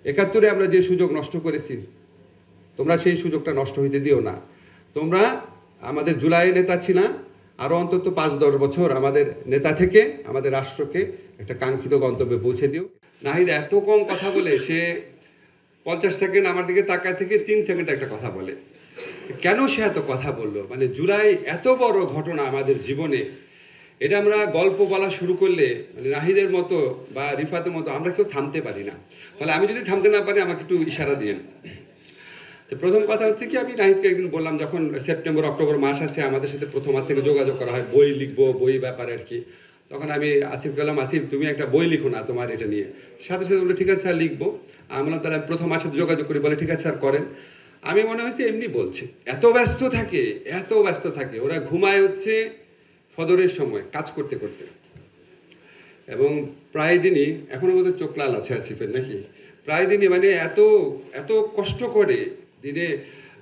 71-এ আমরা যে সুযোগ নষ্ট করেছি, তোমরা সেই সুযোগটা নষ্ট হইতে দিও না। তোমরা আমাদের জুলাই নেতা ছিলা, আরও অন্তত 5-10 বছর আমাদের নেতা থেকে আমাদের রাষ্ট্রকে একটা কাঙ্ক্ষিত গন্তব্যে পৌঁছে দিও। নাহিদ এত কম কথা বলে, সে 50 সেকেন্ড আমার দিকে তাকায় থেকে 3 সেকেন্ড একটা কথা বলে। কেন সে এত কথা বললো? মানে জুলাই এত বড় ঘটনা আমাদের জীবনে, এটা আমরা গল্প বলা শুরু করলে মানে নাহিদের মতো বা রিফাতের মতো আমরা কেউ থামতে পারি না। তাহলে আমি যদি থামতে না পারি আমাকে একটু ইশারা দিন। তো প্রথম কথা হচ্ছে কি, আমি নাহিদকে একদিন বললাম, যখন সেপ্টেম্বর অক্টোবর মাস আছে, আমাদের সাথে প্রথম হাত থেকে যোগাযোগ করা হয়, বই লিখবো, বই ব্যাপারে আর কি। তখন আমি আসিফ গেলাম, আসিফ তুমি একটা বই লিখো না তোমার এটা নিয়ে। সাথে সাথে বলে ঠিক আছে স্যার লিখবো। আমি বললাম তাহলে আমি প্রথম মাসের সাথে যোগাযোগ করি, বলে ঠিক আছে স্যার করেন। আমি মনে হয়েছে এমনি বলছে, এত ব্যস্ত থাকে ওরা ঘুমায় হচ্ছে ফজরের সময় কাজ করতে করতে, এবং প্রায় দিনই এখনো বোধ চোখ লাল আছে আসিফের নাকি, প্রায় দিনই মানে এত কষ্ট করে দিনে।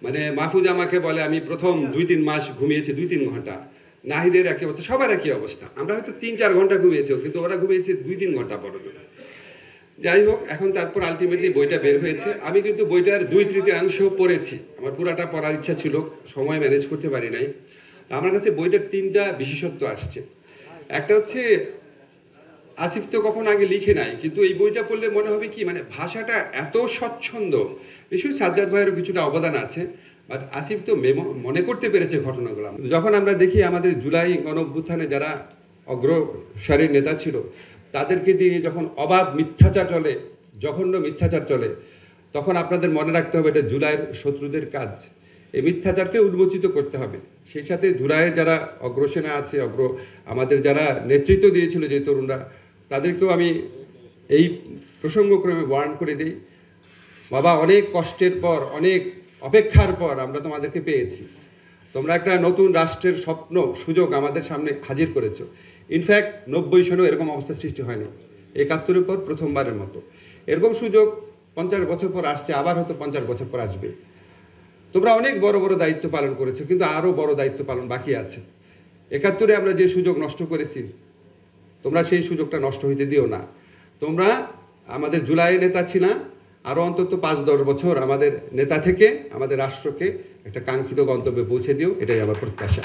মানে মাহফুজ আমাকে বলে আমি প্রথম 2-3 মাস ঘুমিয়েছি 2-3 ঘন্টা। নাহিদের একই অবস্থা, সবার একই অবস্থা। আমরা হয়তো 3-4 ঘন্টা ঘুমিয়েছি, কিন্তু ওরা ঘুমিয়েছে 2-3 ঘন্টা পর্যন্ত। যাই হোক, এখন তারপর আলটিমেটলি বইটা বের হয়েছে। আমি কিন্তু বইটার 2/3 পড়েছি, আমার পুরাটা পড়ার ইচ্ছা ছিল, সময় ম্যানেজ করতে পারি নাই। আমার কাছে বইটার 3টা বিশেষত্ব আসছে। একটা হচ্ছে, আসিফ তো কখন আগে লিখে নাই, কিন্তু এই বইটা পড়লে মনে হবে কি, মানে ভাষাটা এত স্বচ্ছন্দ। নিশ্চয়ই সাজ্জাদ ভাইয়েরও কিছুটা অবদান আছে, বাট আসিফ তো মনে করতে পেরেছে ঘটনাগুলো। যখন আমরা দেখি আমাদের জুলাই গণঅভ্যুত্থানে যারা অগ্রসারীর নেতা ছিল, তাদেরকে দিয়ে যখন অবাধ মিথ্যাচার চলে, জঘন্য মিথ্যাচার চলে, তখন আপনাদের মনে রাখতে হবে এটা জুলাইয়ের শত্রুদের কাজ। এই মিথ্যাচারকে উন্মোচিত করতে হবে। সেই সাথে জুলাইয়ের যারা অগ্রসেনা আছে, আমাদের যারা নেতৃত্ব দিয়েছিল যে তরুণরা, তাদেরকেও আমি এই প্রসঙ্গক্রমে ওয়ার্ন করে দিই, বাবা অনেক কষ্টের পর, অনেক অপেক্ষার পর আমরা তোমাদেরকে পেয়েছি। তোমরা একটা নতুন রাষ্ট্রের স্বপ্ন সুযোগ আমাদের সামনে হাজির করেছো। ইনফ্যাক্ট 90 সনেও এরকম অবস্থা সৃষ্টি হয়নি, 71-এর পর প্রথমবারের মতো এরকম সুযোগ 50 বছর পর আসছে, আবার হয়তো 50 বছর পর আসবে। তোমরা অনেক বড় বড় দায়িত্ব পালন করেছো, কিন্তু আরও বড় দায়িত্ব পালন বাকি আছে। 71-এ আমরা যে সুযোগ নষ্ট করেছি, তোমরা সেই সুযোগটা নষ্ট হইতে দিও না। তোমরা আমাদের জুলাই নেতা ছিলা, আরও অন্তত 5-10 বছর আমাদের নেতা থেকে আমাদের রাষ্ট্রকে একটা কাঙ্ক্ষিত গন্তব্যে পৌঁছে দিও, এটাই আমার প্রত্যাশা।